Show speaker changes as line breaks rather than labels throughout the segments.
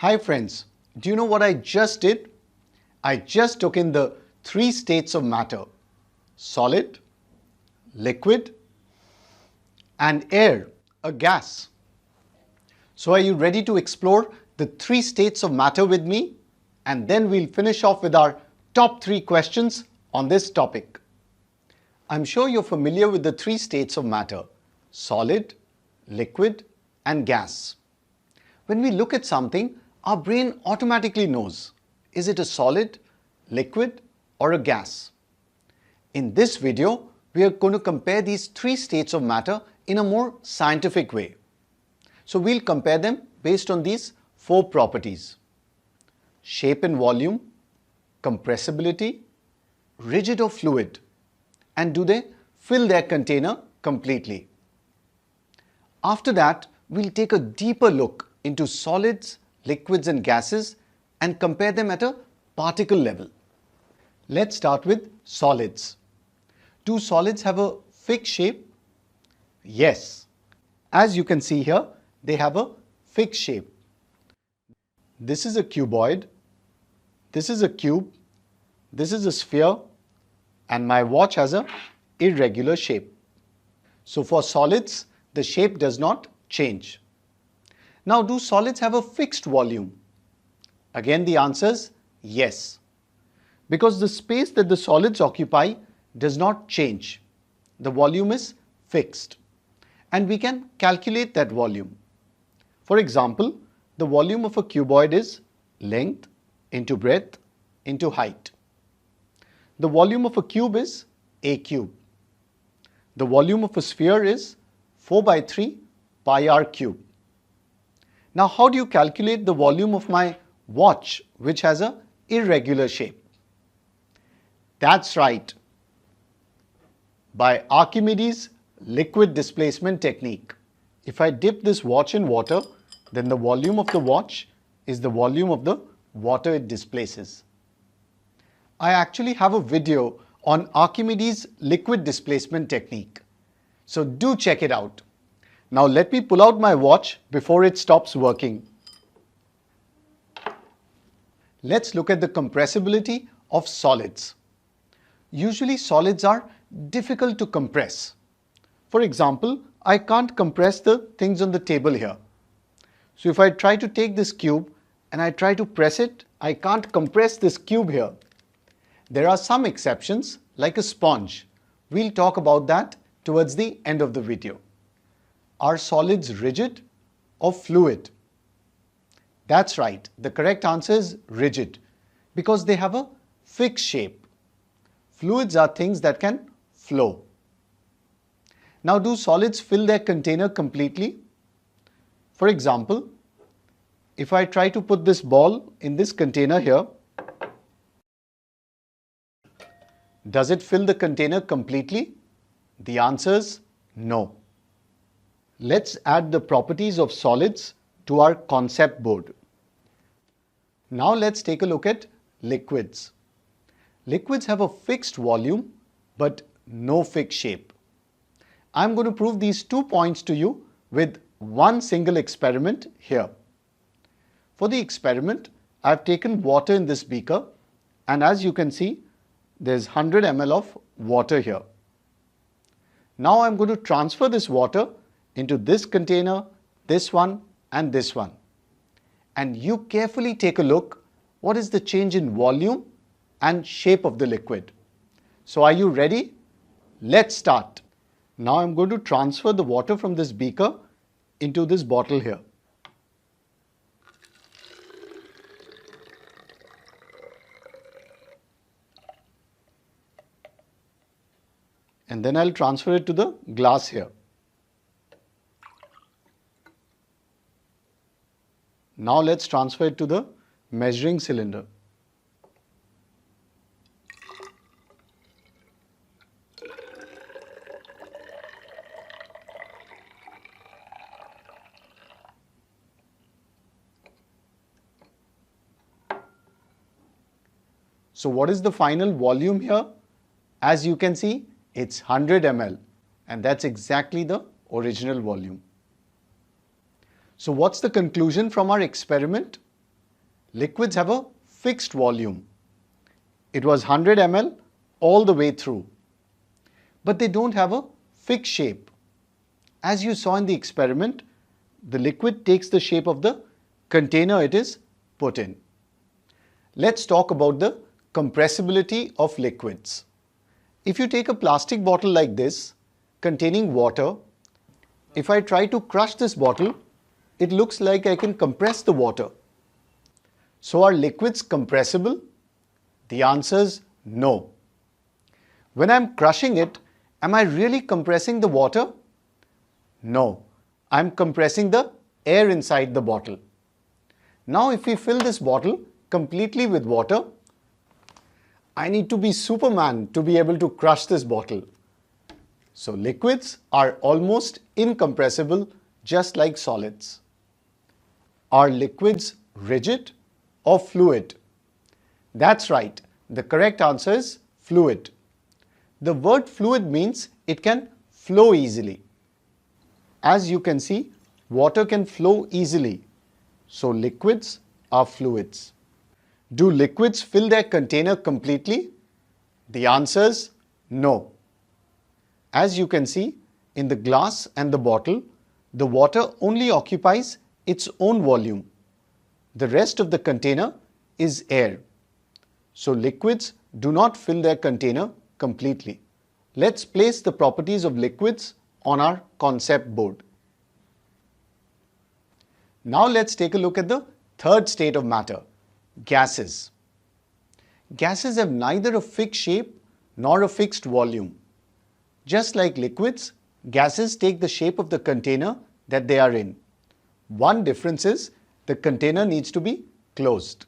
Hi friends, do you know what I just did? I just took in the three states of matter: solid, liquid, and air, a gas. So are you ready to explore the three states of matter with me? And then we'll finish off with our top 3 questions on this topic. I'm sure you're familiar with the three states of matter: solid, liquid, and gas. When we look at something, our brain automatically knows, is it a solid, liquid, or a gas? In this video, we are going to compare these three states of matter in a more scientific way. So we'll compare them based on these 4 properties: shape and volume, compressibility, rigid or fluid, and do they fill their container completely. After that, we'll take a deeper look into solids, liquids and gases and compare them at a particle level. Let's start with solids. Do solids have a fixed shape? Yes. As you can see here, they have a fixed shape. This is a cuboid, this is a cube, this is a sphere, and my watch has an irregular shape. So for solids, the shape does not change. Now, do solids have a fixed volume? Again, the answer is yes, because the space that the solids occupy does not change. The volume is fixed, and we can calculate that volume. For example, the volume of a cuboid is length into breadth into height. The volume of a cube is a cube. The volume of a sphere is 4/3 pi r cube. Now, how do you calculate the volume of my watch, which has an irregular shape? That's right, by Archimedes' liquid displacement technique. If I dip this watch in water, then the volume of the watch is the volume of the water it displaces. I actually have a video on Archimedes' liquid displacement technique, so do check it out. Now let me pull out my watch before it stops working. Let's look at the compressibility of solids. Usually solids are difficult to compress. For example, I can't compress the things on the table here. So if I try to take this cube and I try to press it, I can't compress this cube here. There are some exceptions, like a sponge. We'll talk about that towards the end of the video. Are solids rigid or fluid? That's right, the correct answer is rigid, because they have a fixed shape. Fluids are things that can flow. Now, do solids fill their container completely? For example, if I try to put this ball in this container here, does it fill the container completely? The answer is no. Let's add the properties of solids to our concept board. Now let's take a look at liquids. Liquids have a fixed volume but no fixed shape. I'm going to prove these 2 points to you with one single experiment here. For the experiment, I've taken water in this beaker, and as you can see, there's 100 ml of water here. Now I'm going to transfer this water into this container, this one, and this one. And you carefully take a look, what is the change in volume and shape of the liquid. So are you ready? Let's start. Now I'm going to transfer the water from this beaker into this bottle here. And then I'll transfer it to the glass here. Now let's transfer it to the measuring cylinder. So what is the final volume here? As you can see, it's 100 ml, and that's exactly the original volume. So what's the conclusion from our experiment? Liquids have a fixed volume. It was 100 ml all the way through. But they don't have a fixed shape. As you saw in the experiment, the liquid takes the shape of the container it is put in. Let's talk about the compressibility of liquids. If you take a plastic bottle like this containing water, if I try to crush this bottle, it looks like I can compress the water. So are liquids compressible? The answer is no. When I'm crushing it, am I really compressing the water? No, I'm compressing the air inside the bottle. Now if we fill this bottle completely with water, I need to be Superman to be able to crush this bottle. So liquids are almost incompressible, just like solids. Are liquids rigid or fluid? That's right, the correct answer is fluid. The word fluid means it can flow easily. As you can see, water can flow easily, so liquids are fluids. Do liquids fill their container completely? The answer is no. As you can see, in the glass and the bottle, the water only occupies its own volume. The rest of the container is air. So liquids do not fill their container completely. Let's place the properties of liquids on our concept board. Now let's take a look at the third state of matter, gases. Gases have neither a fixed shape nor a fixed volume. Just like liquids, gases take the shape of the container that they are in. One difference is the container needs to be closed.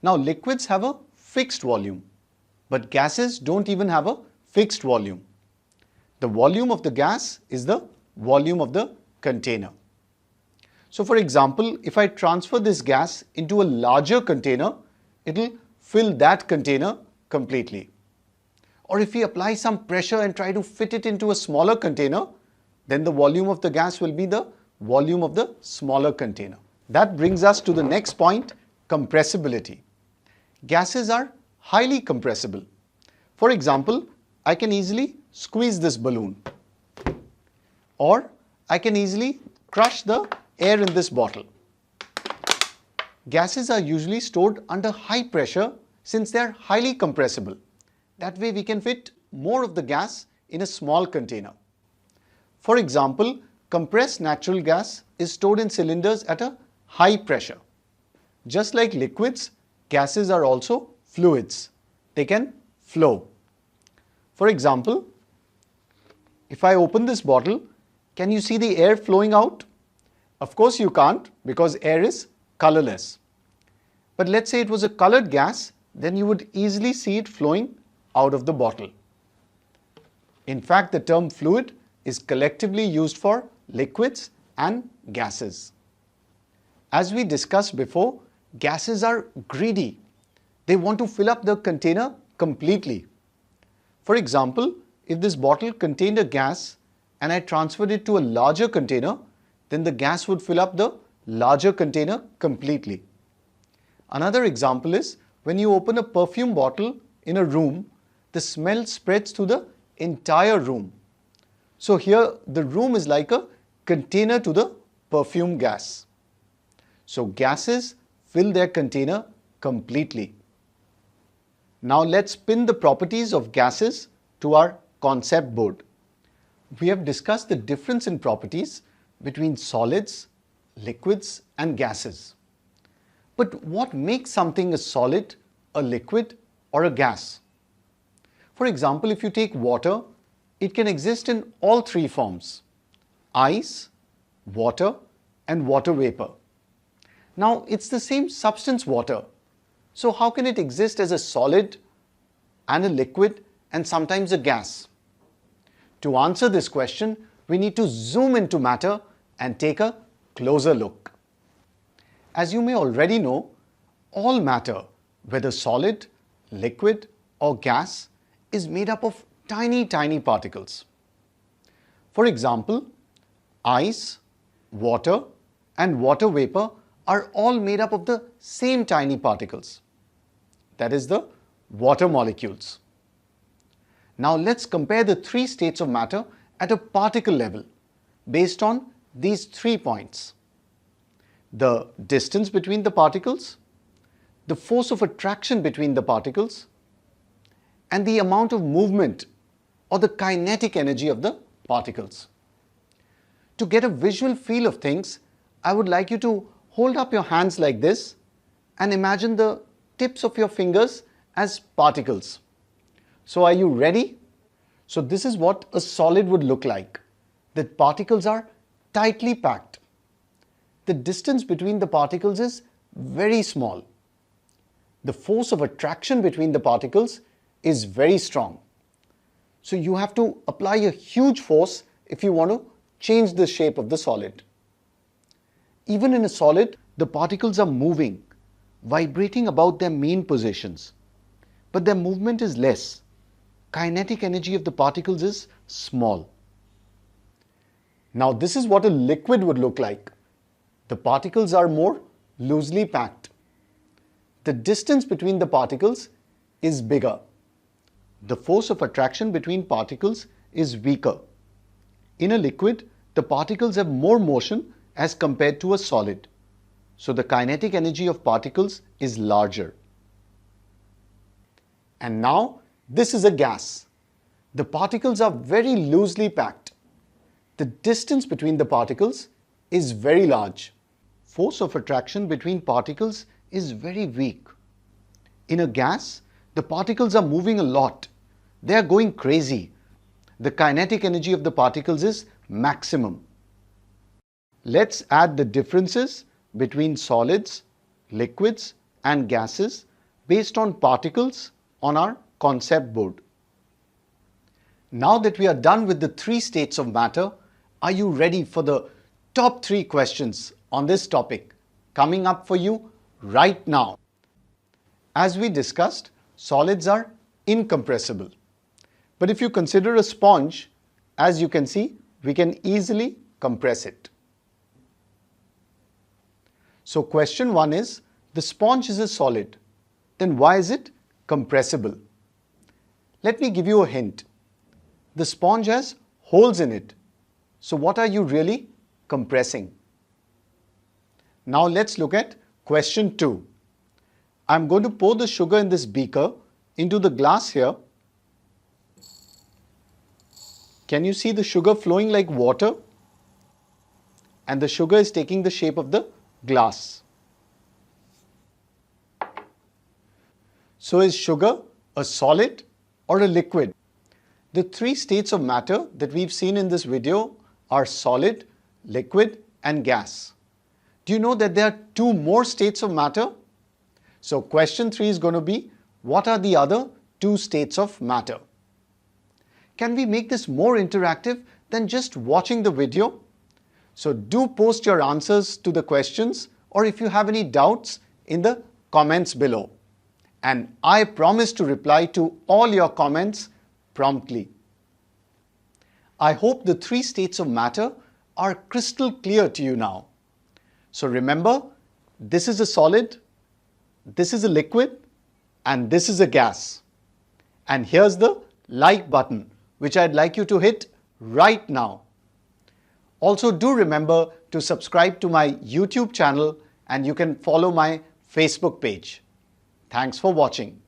Now liquids have a fixed volume, but gases don't even have a fixed volume. The volume of the gas is the volume of the container. So for example, if I transfer this gas into a larger container, it will fill that container completely. Or if we apply some pressure and try to fit it into a smaller container, then the volume of the gas will be the volume of the smaller container. That brings us to the next point, compressibility. Gases are highly compressible. For example, I can easily squeeze this balloon, or I can easily crush the air in this bottle. Gases are usually stored under high pressure since they are highly compressible. That way we can fit more of the gas in a small container. For example, compressed natural gas is stored in cylinders at a high pressure. Just like liquids, gases are also fluids. They can flow. For example, if I open this bottle, can you see the air flowing out? Of course you can't, because air is colorless. But let's say it was a colored gas, then you would easily see it flowing out of the bottle. In fact, the term fluid is collectively used for liquids and gases. As we discussed before, gases are greedy. They want to fill up the container completely. For example, if this bottle contained a gas and I transferred it to a larger container, then the gas would fill up the larger container completely. Another example is when you open a perfume bottle in a room, the smell spreads to the entire room. So here the room is like a container to the perfume gas. So gases fill their container completely. Now let's pin the properties of gases to our concept board. We have discussed the difference in properties between solids, liquids and gases. But what makes something a solid, a liquid or a gas? For example, if you take water, it can exist in all three forms: ice, water and water vapor. Now it's the same substance, water. So how can it exist as a solid and a liquid and sometimes a gas? To answer this question, we need to zoom into matter and take a closer look. As you may already know, all matter, whether solid, liquid or gas, is made up of tiny particles. For example, ice, water and water vapor are all made up of the same tiny particles. That is the water molecules. Now let's compare the three states of matter at a particle level based on these 3 points: the distance between the particles, the force of attraction between the particles, and the amount of movement or the kinetic energy of the particles. To get a visual feel of things, I would like you to hold up your hands like this and imagine the tips of your fingers as particles. So are you ready? So this is what a solid would look like. The particles are tightly packed. The distance between the particles is very small. The force of attraction between the particles is very strong. So you have to apply a huge force if you want to change the shape of the solid. Even in a solid, the particles are moving, vibrating about their mean positions. But their movement is less. Kinetic energy of the particles is small. Now this is what a liquid would look like. The particles are more loosely packed. The distance between the particles is bigger. The force of attraction between particles is weaker. In a liquid, the particles have more motion as compared to a solid. So the kinetic energy of particles is larger. And now this is a gas. The particles are very loosely packed. The distance between the particles is very large. Force of attraction between particles is very weak. In a gas, the particles are moving a lot. They are going crazy. The kinetic energy of the particles is maximum. Let's add the differences between solids, liquids, and gases based on particles on our concept board. Now that we are done with the 3 states of matter, are you ready for the top 3 questions on this topic coming up for you right now? As we discussed, solids are incompressible. But if you consider a sponge, as you can see, we can easily compress it. So question 1 is, the sponge is a solid. Then why is it compressible? Let me give you a hint. The sponge has holes in it. So what are you really compressing? Now let's look at question 2. I'm going to pour the sugar in this beaker into the glass here. Can you see the sugar flowing like water? And the sugar is taking the shape of the glass. So is sugar a solid or a liquid? The 3 states of matter that we've seen in this video are solid, liquid, and gas. Do you know that there are 2 more states of matter? So question 3 is going to be, what are the other 2 states of matter? Can we make this more interactive than just watching the video? So do post your answers to the questions, or if you have any doubts, in the comments below. And I promise to reply to all your comments promptly. I hope the 3 states of matter are crystal clear to you now. So remember, this is a solid, this is a liquid, and this is a gas. And here's the like button, which I'd like you to hit right now. Also, do remember to subscribe to my YouTube channel, and you can follow my Facebook page. Thanks for watching.